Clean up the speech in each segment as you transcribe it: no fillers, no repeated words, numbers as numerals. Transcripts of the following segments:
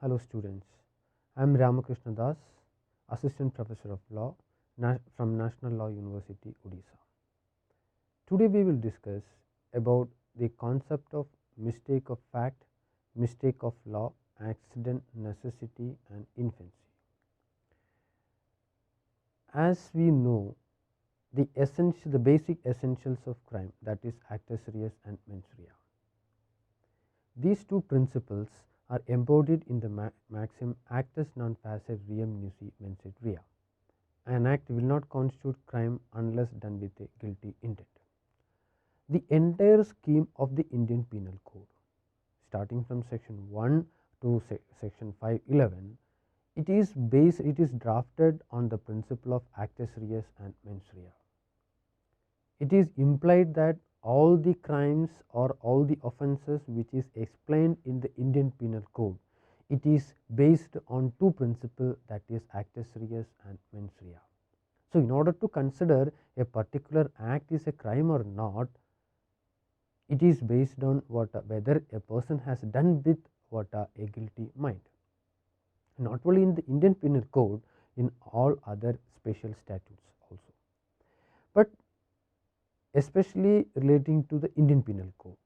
Hello students, I am Ramakrishna Das, Assistant Professor of Law from National Law University, Odisha. Today we will discuss about the concept of mistake of fact, mistake of law, accident, necessity and infancy. As we know, the basic essentials of crime, that is actus reus and mens rea. These two principles are embodied in the maxim actus non passet reum nisi mens et rea. An act will not constitute crime unless done with a guilty intent. The entire scheme of the Indian Penal Code, starting from section 1 to section 511, it is drafted on the principle of actus reus and mens rea. It is implied that all the crimes or all the offences which is explained in the Indian Penal Code, it is based on two principles, that is actus reus and mens rea. So, in order to consider a particular act is a crime or not, it is based on whether a person has done with a guilty mind. Not only in the Indian Penal Code, in all other special statutes also, but especially relating to the Indian Penal Code.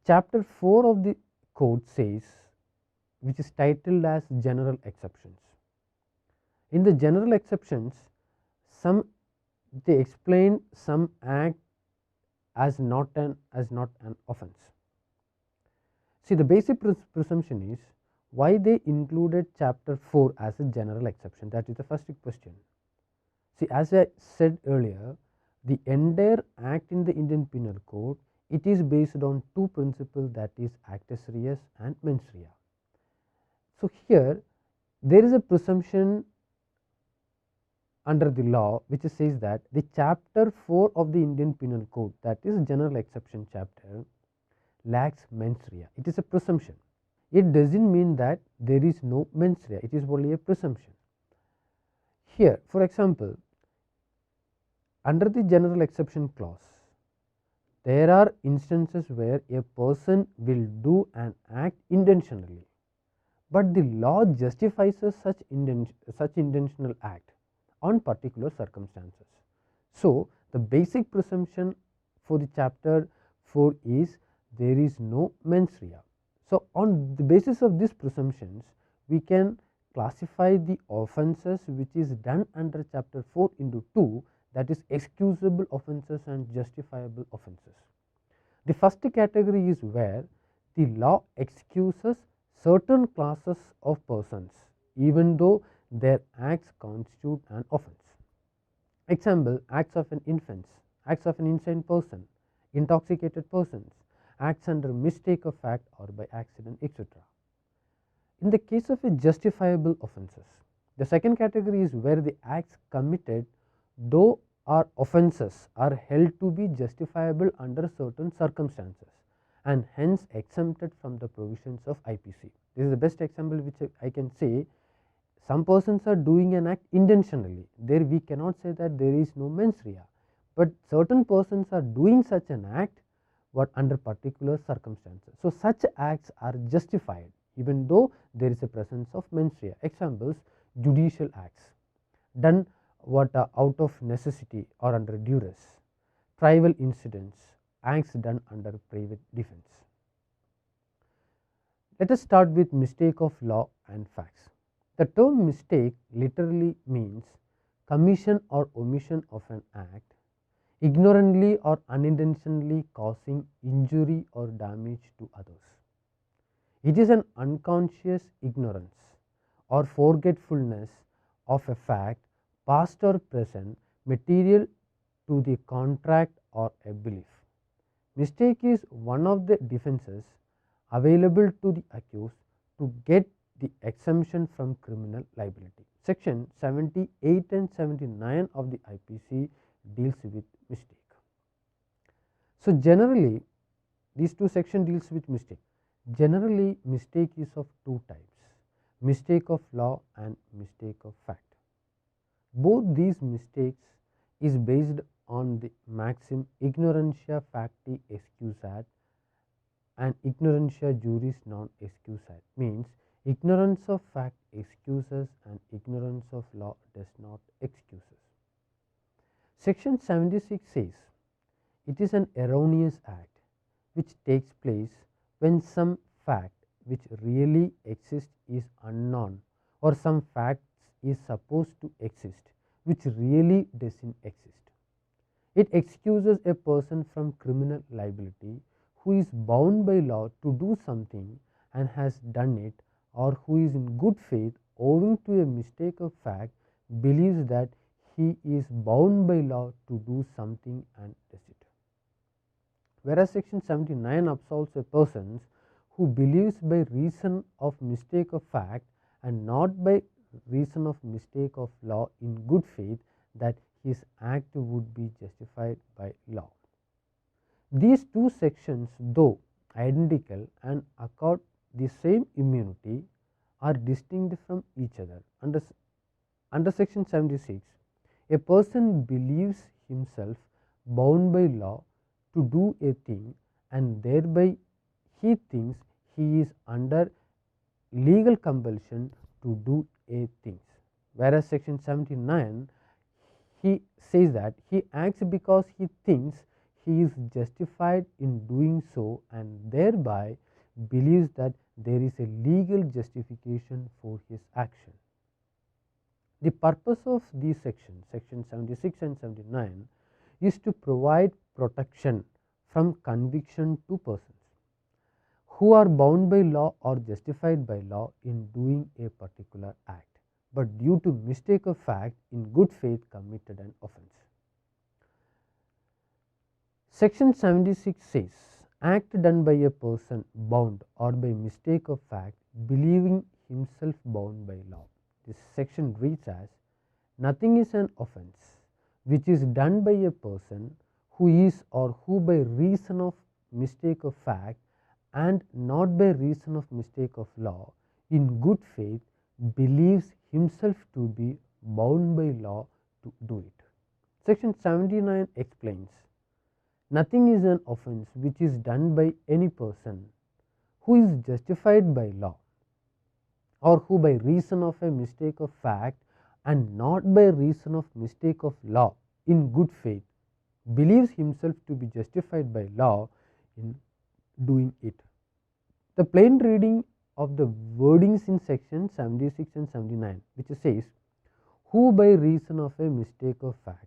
Chapter 4 of the code says, which is titled as general exceptions. In the general exceptions, they explain some act as not an offence. See, the basic presumption is why they included chapter 4 as a general exception. That is the first question. See, as I said earlier, the entire act in the Indian Penal Code, it is based on two principles, that is actus reus and mens rea. So, here there is a presumption under the law which says that the chapter 4 of the Indian Penal Code, that is general exception chapter, lacks mens rea. It is a presumption. It does not mean that there is no mens rea, it is only a presumption. Here, for example, under the general exception clause, there are instances where a person will do an act intentionally, but the law justifies such intentional act on particular circumstances. So, the basic presumption for the chapter 4 is there is no mens rea. So, on the basis of these presumptions, we can classify the offences which is done under chapter 4 into 2, that is excusable offences and justifiable offences. The first category is where the law excuses certain classes of persons even though their acts constitute an offence. Example, acts of an infant, acts of an insane person, intoxicated persons, acts under mistake of fact or by accident, etc. In the case of a justifiable offences, the second category is where the acts committed though are offences are held to be justifiable under certain circumstances and hence exempted from the provisions of IPC. This is the best example which I can say. Some persons are doing an act intentionally, there we cannot say that there is no mens rea, but certain persons are doing such an act under particular circumstances. So, such acts are justified even though there is a presence of mens rea. Examples, judicial acts done out of necessity or under duress, trivial incidents, acts done under private defense. Let us start with mistake of law and facts. The term mistake literally means commission or omission of an act, ignorantly or unintentionally causing injury or damage to others. It is an unconscious ignorance or forgetfulness of a fact, past or present, material to the contract or a belief. Mistake is one of the defenses available to the accused to get the exemption from criminal liability. Section 78 and 79 of the IPC deals with mistake. So, generally these two sections deals with mistake. Generally, mistake is of two types, mistake of law and mistake of fact. Both these mistakes is based on the maxim ignorantia facti excusat, and ignorantia juris non excusat, means ignorance of fact excuses and ignorance of law does not excuse us. Section 76 says it is an erroneous act which takes place when some fact which really exists is unknown, or some facts is supposed to exist which really doesn't exist. It excuses a person from criminal liability who is bound by law to do something and has done it, or who is in good faith owing to a mistake of fact believes that he is bound by law to do something and does it. Whereas section 79 absolves a person who believes by reason of mistake of fact and not by reason of mistake of law in good faith that his act would be justified by law. These two sections, though identical and accord the same immunity, are distinct from each other. Under section 76, a person believes himself bound by law to do a thing, and thereby he thinks he is under legal compulsion to do a thing. Whereas section 79, he says that he acts because he thinks he is justified in doing so, and thereby believes that there is a legal justification for his action. The purpose of these sections, section 76 and 79, is to provide protection from conviction to persons who are bound by law or justified by law in doing a particular act, but due to mistake of fact in good faith committed an offence. Section 76 says, act done by a person bound or by mistake of fact believing himself bound by law. This section reads as, nothing is an offence which is done by a person who is or who by reason of mistake of fact and not by reason of mistake of law in good faith believes himself to be bound by law to do it. Section 79 explains, nothing is an offence which is done by any person who is justified by law, or who by reason of a mistake of fact and not by reason of mistake of law in good faith believes himself to be justified by law in doing it. The plain reading of the wordings in section 76 and 79, which says, who by reason of a mistake of fact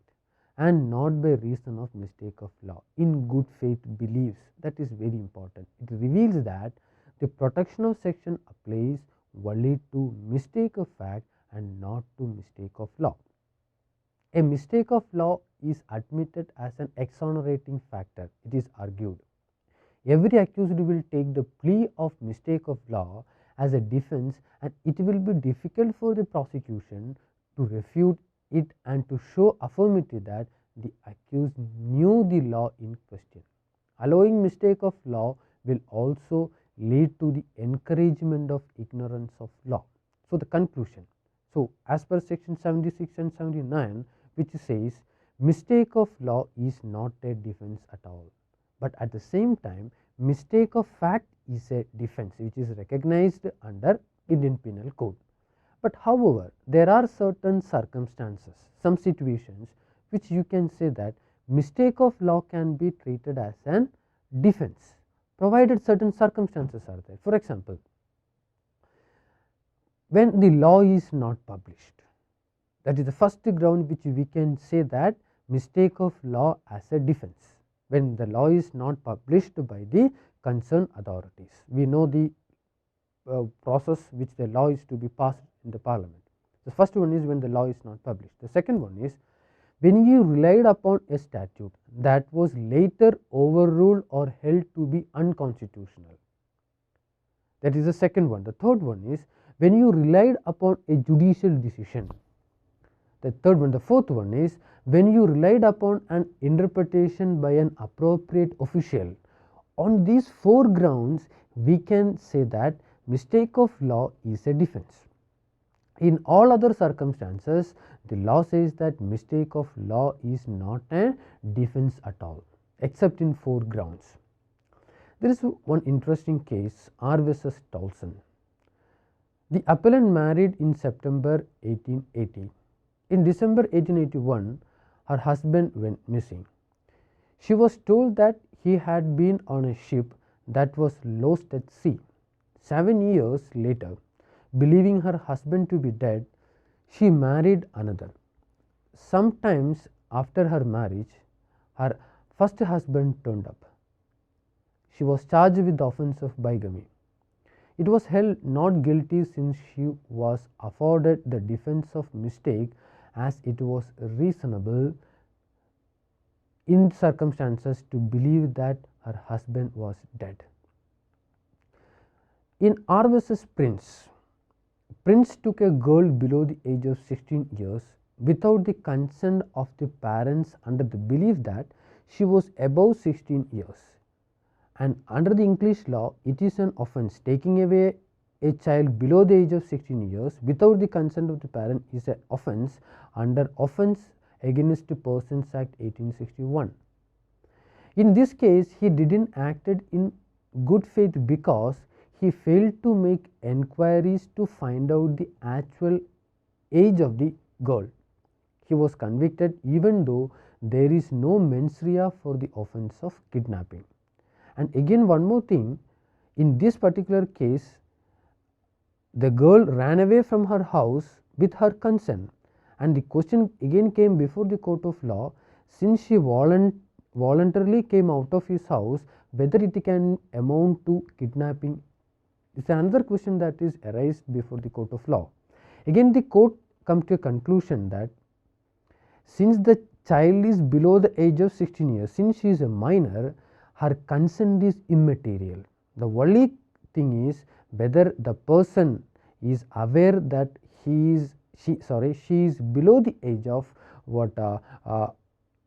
and not by reason of mistake of law in good faith believes, that is very important. It reveals that the protection of section applies only to mistake of fact and not to mistake of law. A mistake of law is admitted as an exonerating factor, it is argued. Every accused will take the plea of mistake of law as a defense, and it will be difficult for the prosecution to refute it and to show affirmatively that the accused knew the law in question. Allowing mistake of law will also lead to the encouragement of ignorance of law. So, the conclusion. So, as per section 76 and 79, which says mistake of law is not a defense at all, but at the same time mistake of fact is a defense which is recognized under Indian Penal Code. But however, there are certain circumstances, some situations which you can say that mistake of law can be treated as an defense, provided certain circumstances are there. For example, when the law is not published, that is the first ground which we can say that mistake of law as a defense. When the law is not published by the concerned authorities, we know the process which the law is to be passed in the parliament. The first one is when the law is not published. The second one is when you relied upon a statute that was later overruled or held to be unconstitutional. That is the second one. The third one is when you relied upon a judicial decision. The third one. The fourth one is when you relied upon an interpretation by an appropriate official. On these four grounds, we can say that mistake of law is a defense. In all other circumstances, the law says that mistake of law is not a defense at all, except in four grounds. There is one interesting case, R versus Towson. The appellant married in September 1880. In December 1881, her husband went missing. She was told that he had been on a ship that was lost at sea. 7 years later, believing her husband to be dead, she married another. Sometimes after her marriage, her first husband turned up. She was charged with the offence of bigamy. It was held not guilty since she was afforded the defence of mistake, as it was reasonable in circumstances to believe that her husband was dead. In R versus Prince, Prince took a girl below the age of 16 years without the consent of the parents under the belief that she was above 16 years. And under the English law, it is an offence. Taking away a child below the age of 16 years without the consent of the parent is an offence under Offence Against Persons Act 1861. In this case, he didn't acted in good faith because he failed to make enquiries to find out the actual age of the girl. He was convicted even though there is no mens rea for the offence of kidnapping. And again, one more thing, in this particular case, the girl ran away from her house with her consent, and the question again came before the court of law, since she voluntarily came out of his house, whether it can amount to kidnapping. It is another question that is arised before the court of law. Again, the court come to a conclusion that since the child is below the age of 16 years, since she is a minor, her consent is immaterial. The only thing is whether the person is aware that she is below the age of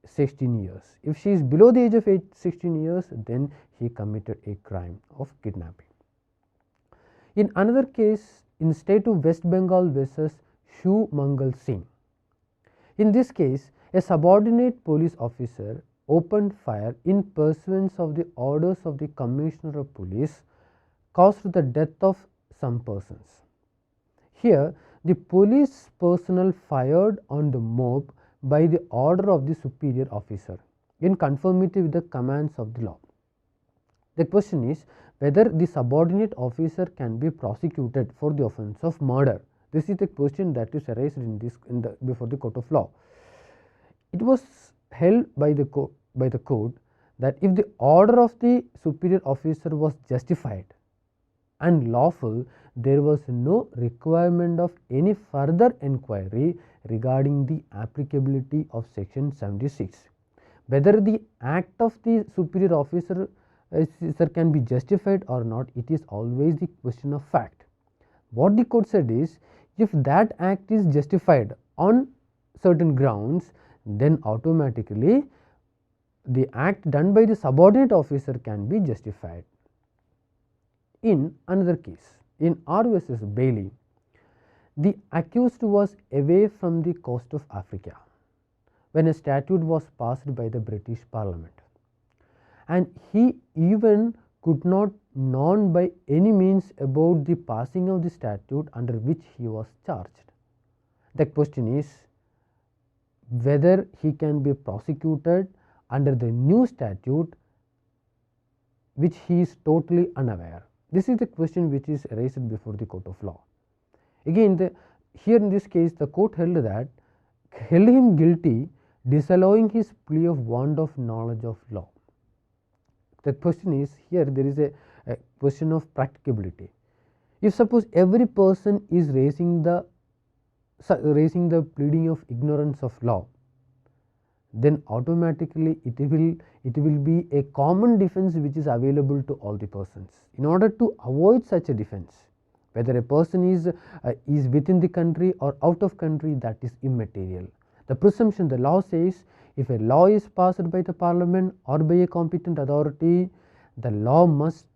16 years. If she is below the age of 16 years, then he committed a crime of kidnapping. In another case, in state of West Bengal versus Shu Mangal Singh. In this case, a subordinate police officer opened fire in pursuance of the orders of the Commissioner of Police, caused the death of some persons. Here, the police personnel fired on the mob by the order of the superior officer in conformity with the commands of the law. The question is whether the subordinate officer can be prosecuted for the offence of murder. This is the question that is raised before the court of law. It was held by the court that if the order of the superior officer was justified and lawful, there was no requirement of any further enquiry regarding the applicability of section 76. Whether the act of the superior officer can be justified or not, it is always the question of fact. What the court said is, if that act is justified on certain grounds, then automatically the act done by the subordinate officer can be justified. In another case, in R versus Bailey, the accused was away from the coast of Africa when a statute was passed by the British Parliament, and he even could not know by any means about the passing of the statute under which he was charged. The question is whether he can be prosecuted under the new statute which he is totally unaware. This is the question which is raised before the court of law. Again, here in this case, the court held him guilty, disallowing his plea of want of knowledge of law. The question is, here there is a question of practicability. If suppose every person is raising the pleading of ignorance of law, then automatically it will be a common defense which is available to all the persons. In order to avoid such a defense, whether a person is within the country or out of country, that is immaterial. The presumption, the law says, if a law is passed by the parliament or by a competent authority, the law must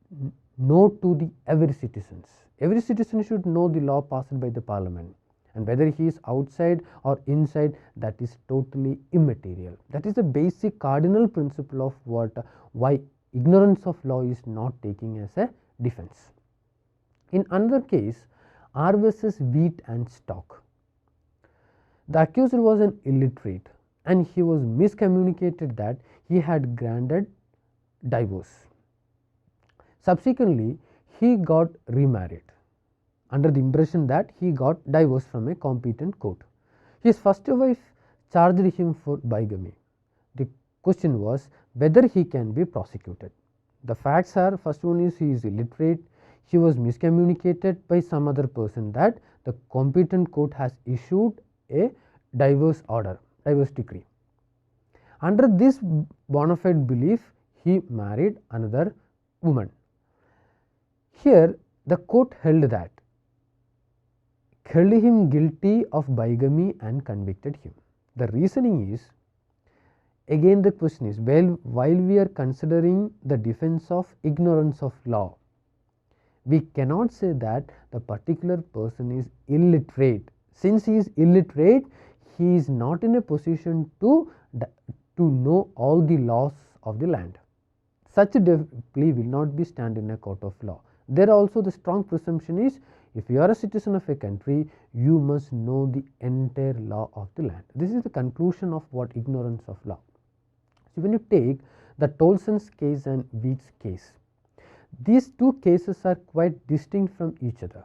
know to the every citizens. Every citizen should know the law passed by the parliament, and whether he is outside or inside, that is totally immaterial. That is the basic cardinal principle of why ignorance of law is not taken as a defense. In another case, R versus Wheat and Stock. The accused was an illiterate and he was miscommunicated that he had granted divorce. Subsequently, he got remarried under the impression that he got divorce from a competent court. His first wife charged him for bigamy. The question was whether he can be prosecuted. The facts are, first one is he is illiterate, he was miscommunicated by some other person that the competent court has issued a divorce order, divorce decree. Under this bona fide belief, he married another woman. Here the court held him guilty of bigamy and convicted him. The reasoning is, again the question is, while we are considering the defense of ignorance of law, we cannot say that the particular person is illiterate. Since he is illiterate, he is not in a position to know all the laws of the land. Such a plea will not be stand in a court of law. There also the strong presumption is, if you are a citizen of a country, you must know the entire law of the land. This is the conclusion of what ignorance of law. So when you take the Tolson's case and Wheat's case, these two cases are quite distinct from each other.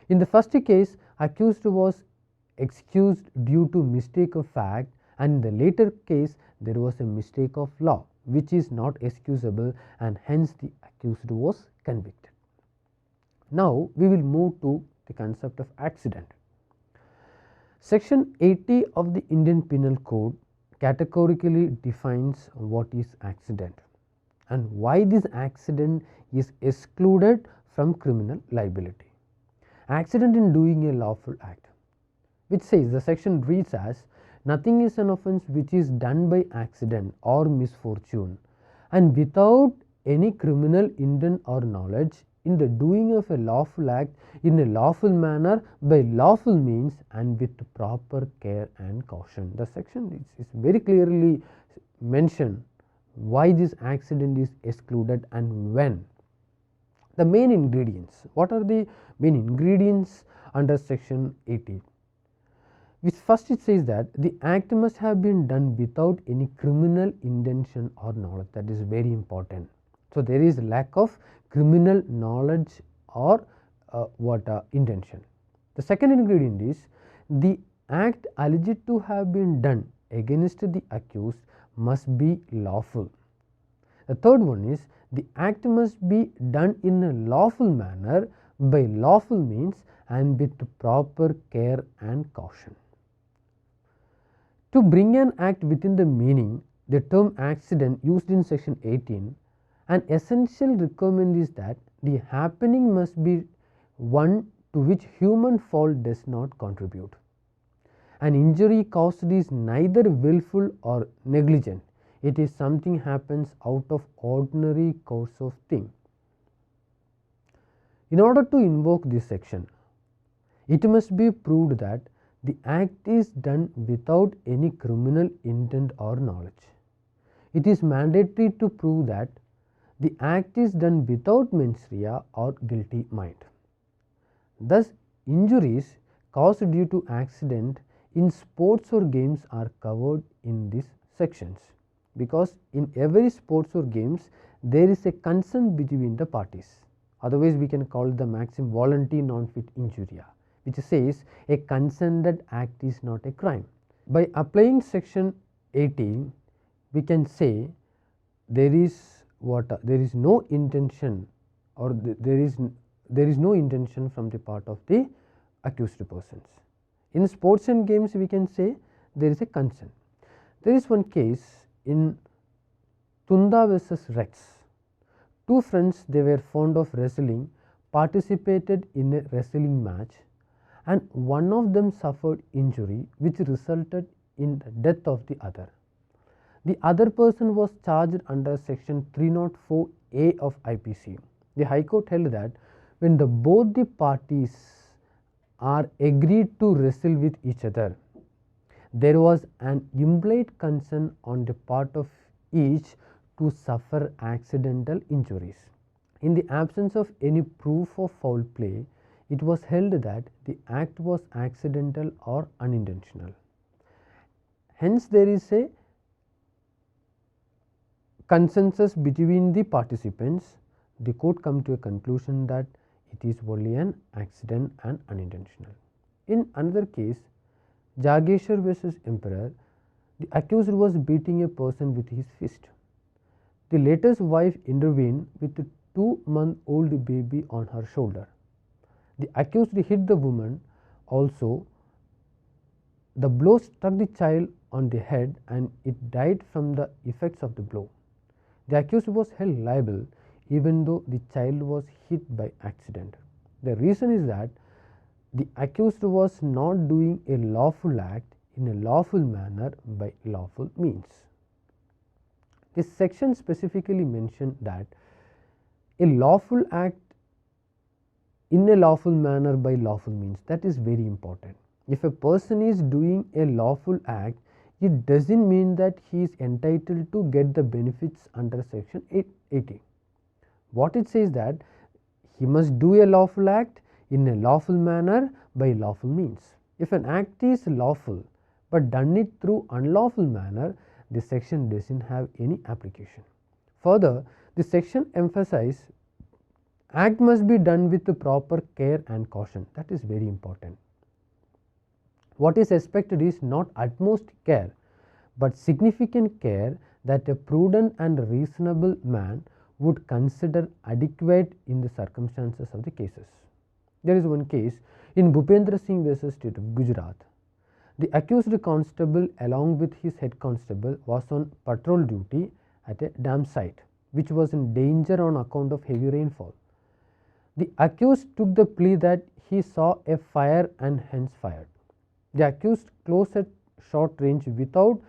In the first case, accused was excused due to mistake of fact, and in the later case there was a mistake of law which is not excusable, and hence the accused was convicted. Now we will move to the concept of accident. Section 80 of the Indian Penal Code categorically defines what is accident and why this accident is excluded from criminal liability. Accident in doing a lawful act, which says, the section reads as, nothing is an offence which is done by accident or misfortune and without any criminal intent or knowledge, in the doing of a lawful act in a lawful manner by lawful means and with proper care and caution. The section is very clearly mentioned why this accident is excluded and when. The main ingredients. What are the main ingredients under section 80? Which first it says that the act must have been done without any criminal intention or knowledge. That is very important. So there is lack of criminal knowledge or intention. The second ingredient is, the act alleged to have been done against the accused must be lawful. The third one is, the act must be done in a lawful manner by lawful means and with proper care and caution. To bring an act within the meaning, the term accident used in section 18, an essential requirement is that the happening must be one to which human fault does not contribute. An injury caused is neither willful or negligent. It is something happens out of ordinary course of thing. In order to invoke this section, it must be proved that the act is done without any criminal intent or knowledge. It is mandatory to prove that the act is done without mens rea or guilty mind. Thus, injuries caused due to accident in sports or games are covered in these sections, because in every sports or games there is a consent between the parties. Otherwise, we can call the maxim voluntae non fit injuria, which says a consented act is not a crime. By applying section 18, we can say there is no intention, or there is no intention from the part of the accused persons. In sports and games, we can say there is a consent. There is one case in Tunda versus Rex. Two friends, they were fond of wrestling, participated in a wrestling match, and one of them suffered injury which resulted in the death of the other. The other person was charged under section 304A of IPC. The High Court held that when both the parties are agreed to wrestle with each other, there was an implied consent on the part of each to suffer accidental injuries. In the absence of any proof of foul play, it was held that the act was accidental or unintentional. Hence, there is a consensus between the participants. The court come to a conclusion that it is only an accident and unintentional. In another case, Jageshwar versus Emperor, the accused was beating a person with his fist. The latter's wife intervened with a 2-month-old baby on her shoulder. The accused hit the woman also. The blow struck the child on the head and it died from the effects of the blow. The accused was held liable even though the child was hit by accident. The reason is that the accused was not doing a lawful act in a lawful manner by lawful means. This section specifically mentioned that a lawful act in a lawful manner by lawful means, that is very important. If a person is doing a lawful act, it does not mean that he is entitled to get the benefits under section 880. What it says that he must do a lawful act in a lawful manner by lawful means. If an act is lawful but done it through unlawful manner, this section does not have any application. Further, this section emphasizes act must be done with the proper care and caution. That is very important. What is expected is not utmost care, but significant care that a prudent and reasonable man would consider adequate in the circumstances of the cases. There is one case in Bhupendra Singh versus State of Gujarat. The accused constable along with his head constable was on patrol duty at a dam site which was in danger on account of heavy rainfall. The accused took the plea that he saw a fire and hence fired. The accused closed at short range without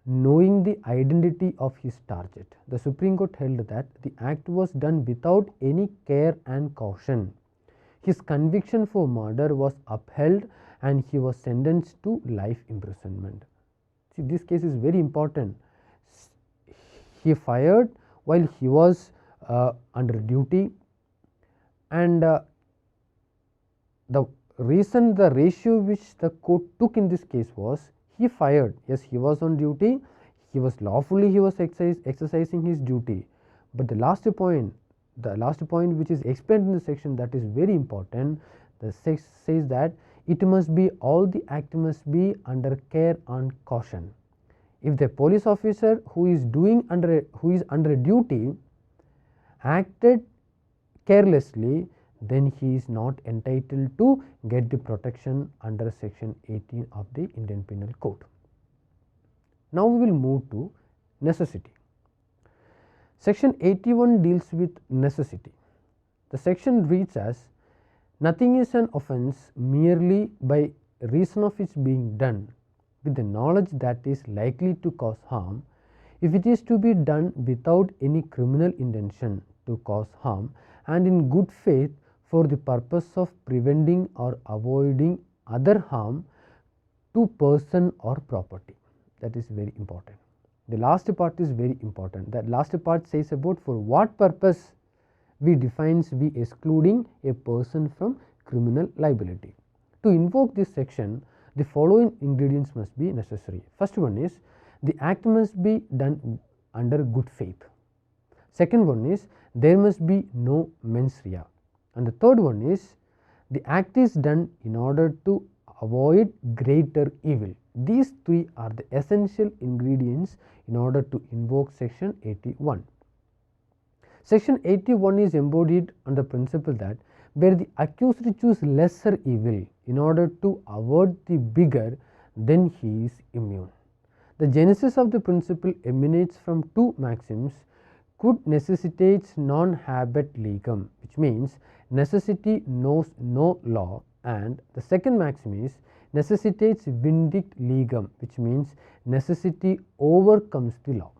knowing the identity of his target. The Supreme Court held that the act was done without any care and caution. His conviction for murder was upheld and he was sentenced to life imprisonment. See, this case is very important. He fired while he was under duty, and the reason, the ratio which the court took in this case was he fired. Yes, he was on duty, he was lawfully, he was exercising his duty, but the last point which is explained in the section, that is very important. The section says that it must be, all the act must be under care and caution. If the police officer who is under duty acted carelessly, then he is not entitled to get the protection under section 18 of the Indian Penal Code. Now we will move to necessity. Section 81 deals with necessity. The section reads as, nothing is an offence merely by reason of its being done with the knowledge that is likely to cause harm, if it is to be done without any criminal intention to cause harm and in good faith for the purpose of preventing or avoiding other harm to person or property. That is very important. The last part is very important. The last part says about for what purpose we excluding a person from criminal liability. To invoke this section, the following ingredients must be necessary. First one is, the act must be done under good faith. Second one is, there must be no mens rea. And the third one is, the act is done in order to avoid greater evil. These three are the essential ingredients in order to invoke section 81. Section 81 is embodied on the principle that where the accused choose lesser evil in order to avoid the bigger, then he is immune. The genesis of the principle emanates from two maxims. Quod necessitates non habet legem, which means necessity knows no law, and the second maxim is necessitates vindict legem, which means necessity overcomes the law.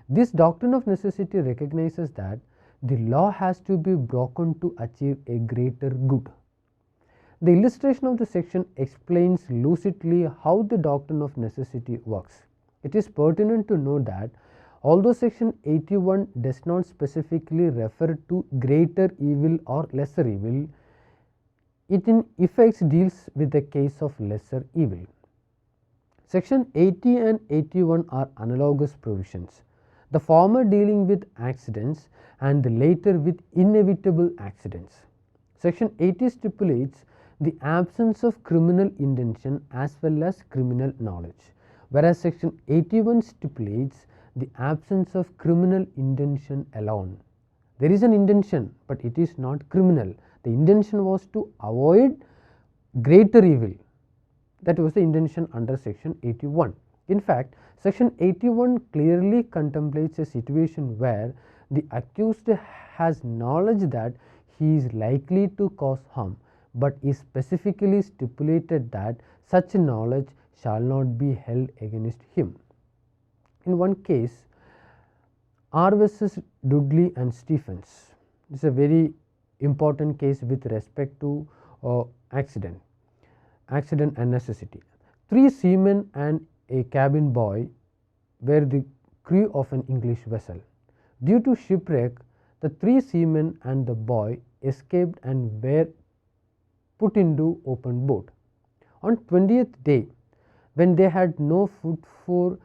This doctrine of necessity recognizes that the law has to be broken to achieve a greater good. The illustration of the section explains lucidly how the doctrine of necessity works. It is pertinent to note that Although section 81 does not specifically refer to greater evil or lesser evil, it in effect deals with the case of lesser evil. Section 80 and 81 are analogous provisions, the former dealing with accidents and the later with inevitable accidents. Section 80 stipulates the absence of criminal intention as well as criminal knowledge, whereas section 81 stipulates the absence of criminal intention alone. There is an intention, but it is not criminal. The intention was to avoid greater evil. That was the intention under section 81. In fact, section 81 clearly contemplates a situation where the accused has knowledge that he is likely to cause harm, but is specifically stipulated that such knowledge shall not be held against him. In one case, R versus Dudley and Stephens, this is a very important case with respect to accident and necessity. 3 seamen and a cabin boy were the crew of an English vessel. Due to shipwreck, the 3 seamen and the boy escaped and were put into open boat. On 20th day, when they had no food for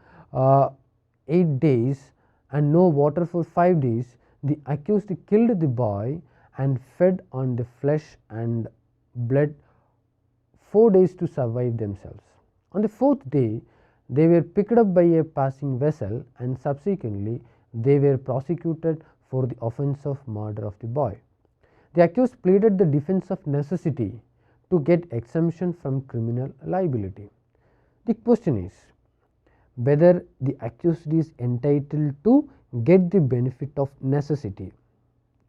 8 days and no water for 5 days, the accused killed the boy and fed on the flesh and blood 4 days to survive themselves. On the 4th day, they were picked up by a passing vessel and subsequently they were prosecuted for the offence of murder of the boy. The accused pleaded the defence of necessity to get exemption from criminal liability. The question is whether the accused is entitled to get the benefit of necessity.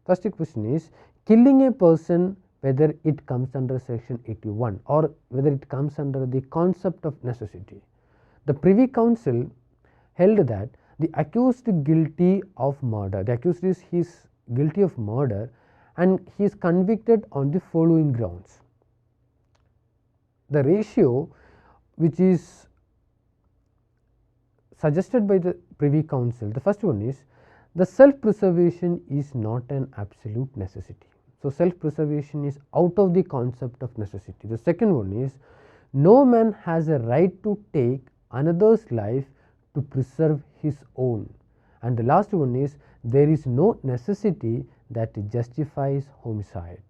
First question is, killing a person, whether it comes under section 81 or whether it comes under the concept of necessity. The Privy Council held that the accused guilty of murder, the accused is guilty of murder and he is convicted on the following grounds. The ratio which is suggested by the Privy Council, the first one is the self-preservation is not an absolute necessity. So, self-preservation is out of the concept of necessity. The second one is no man has a right to take another's life to preserve his own, and the last one is there is no necessity that justifies homicide.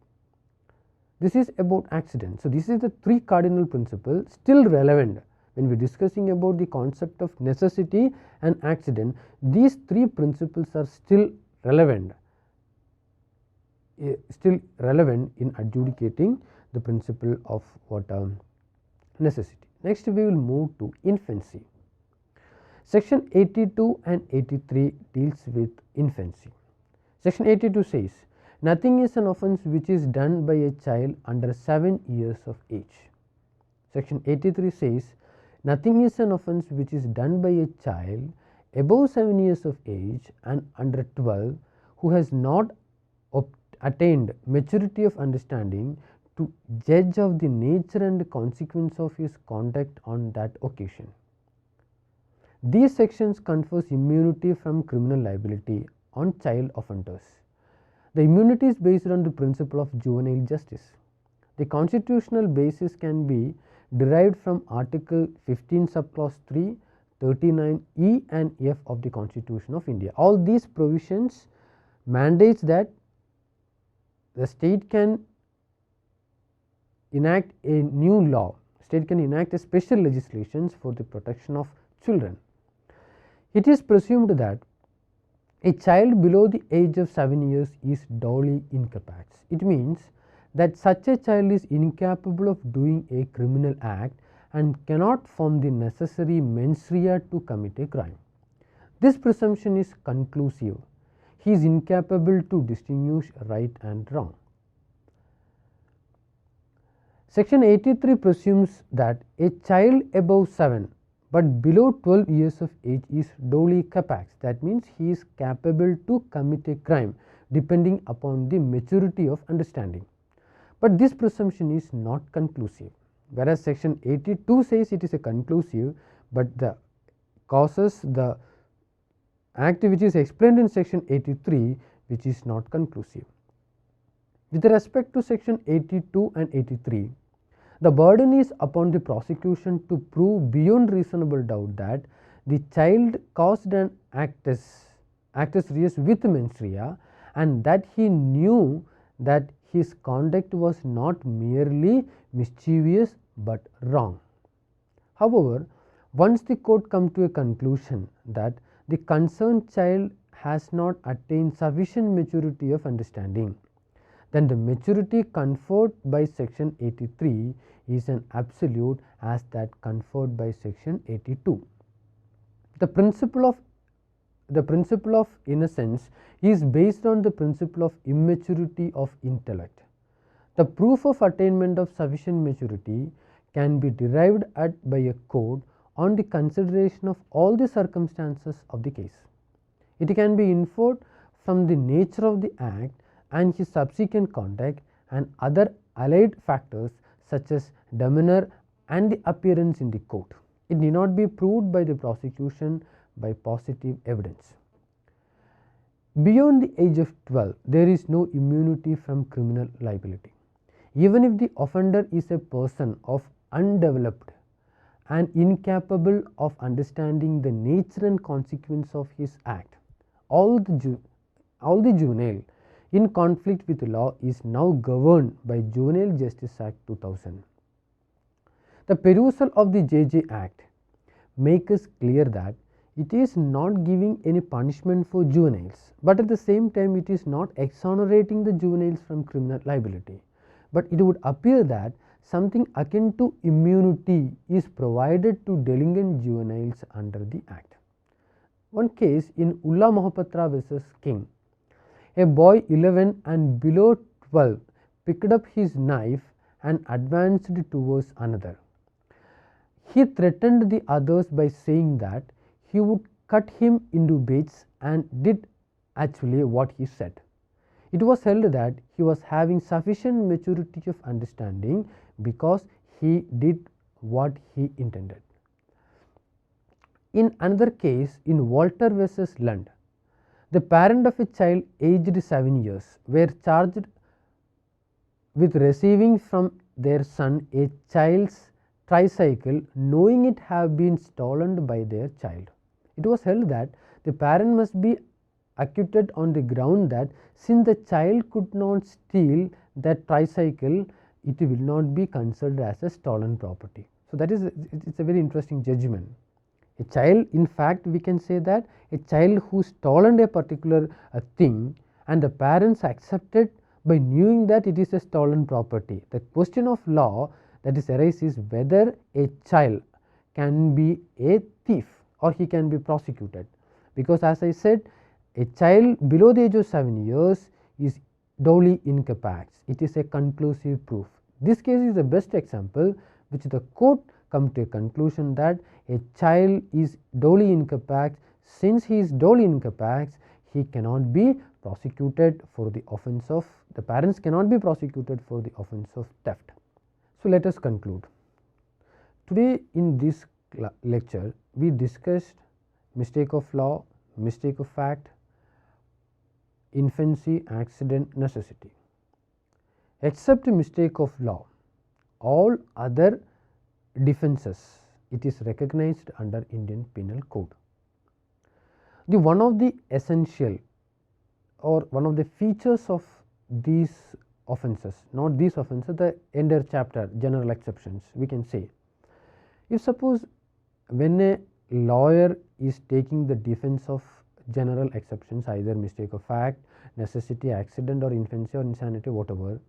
This is about accident. So, this is the 3 cardinal principles still relevant when we are discussing about the concept of necessity and accident. These 3 principles are still relevant in adjudicating the principle of what necessity. Next we will move to infancy. Section 82 and 83 deals with infancy. Section 82 says nothing is an offence which is done by a child under 7 years of age. Section 83 says nothing is an offence which is done by a child above 7 years of age and under 12 who has not attained maturity of understanding to judge of the nature and consequence of his conduct on that occasion. These sections confers immunity from criminal liability on child offenders. The immunity is based on the principle of juvenile justice. The constitutional basis can be derived from Article 15 subclause 3, 39E and F of the Constitution of India. All these provisions mandates that the state can enact a new law, state can enact a special legislations for the protection of children. It is presumed that a child below the age of 7 years is duly incapable. It means that such a child is incapable of doing a criminal act and cannot form the necessary mens rea to commit a crime. This presumption is conclusive. He is incapable to distinguish right and wrong. Section 83 presumes that a child above 7 but below 12 years of age is duly capax. That means he is capable to commit a crime depending upon the maturity of understanding. But this presumption is not conclusive, whereas section 82 says it is a conclusive, but the causes, the act which is explained in section 83, which is not conclusive. With respect to section 82 and 83, the burden is upon the prosecution to prove beyond reasonable doubt that the child caused an actus reus with mens rea, and that he knew that his conduct was not merely mischievous but wrong. However, once the court come to a conclusion that the concerned child has not attained sufficient maturity of understanding, then the maturity conferred by section 83 is an absolute as that conferred by section 82. The principle of innocence is based on the principle of immaturity of intellect. The proof of attainment of sufficient maturity can be derived by a court on the consideration of all the circumstances of the case. It can be inferred from the nature of the act and his subsequent conduct and other allied factors such as demeanor and the appearance in the court. It need not be proved by the prosecution by positive evidence. Beyond the age of 12, there is no immunity from criminal liability. Even if the offender is a person of undeveloped and incapable of understanding the nature and consequence of his act, all the juvenile in conflict with the law is now governed by Juvenile Justice Act 2000. The perusal of the JJ Act makes us clear that it is not giving any punishment for juveniles, but at the same time it is not exonerating the juveniles from criminal liability. But it would appear that something akin to immunity is provided to delinquent juveniles under the Act. One case in Ulla Mohapatra versus King. A boy 11 and below 12 picked up his knife and advanced towards another. He threatened the others by saying that he would cut him into bits and did actually what he said. It was held that he was having sufficient maturity of understanding because he did what he intended. In another case, in Walter versus Lund, the parent of a child aged 7 years were charged with receiving from their son a child's tricycle, knowing it had been stolen by their child. It was held that the parent must be acquitted on the ground that since the child could not steal that tricycle, it will not be considered as a stolen property. So, that is it's a very interesting judgment. A child, in fact, we can say that a child who stolen a particular thing and the parents accepted by knowing that it is a stolen property. The question of law that is arises is whether a child can be a thief or he can be prosecuted, because as I said, a child below the age of 7 years is duly incapax. It is a conclusive proof. This case is the best example which the court come to a conclusion that a child is duly incapax. Since he is duly incapax, he cannot be prosecuted for the offence of, the parents cannot be prosecuted for the offence of theft. So, let us conclude. Today in this lecture, we discussed mistake of law, mistake of fact, infancy, accident, necessity. Except mistake of law, all other defences, it is recognized under Indian Penal Code. The one of the essential or one of the features of these offences, not these offences, the entire chapter, general exceptions, we can say. If suppose when a lawyer is taking the defense of general exceptions, either mistake of fact, necessity, accident or infancy or insanity, whatever,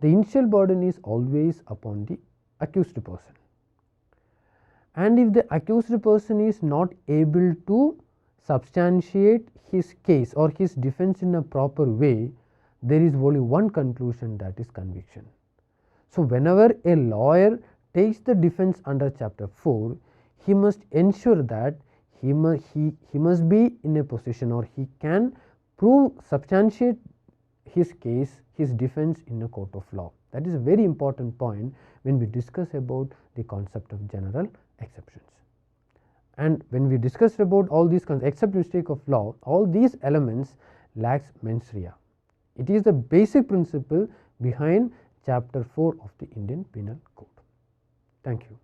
the initial burden is always upon the accused person. And if the accused person is not able to substantiate his case or his defense in a proper way, there is only one conclusion, that is conviction. So, whenever a lawyer takes the defense under chapter 4, he must ensure that he must be in a position or he can substantiate his case, his defense in a court of law. That is a very important point when we discuss about the concept of general exceptions. And when we discussed about all these except mistake of law, all these elements lacks mens rea. It is the basic principle behind chapter 4 of the Indian Penal Code. Thank you.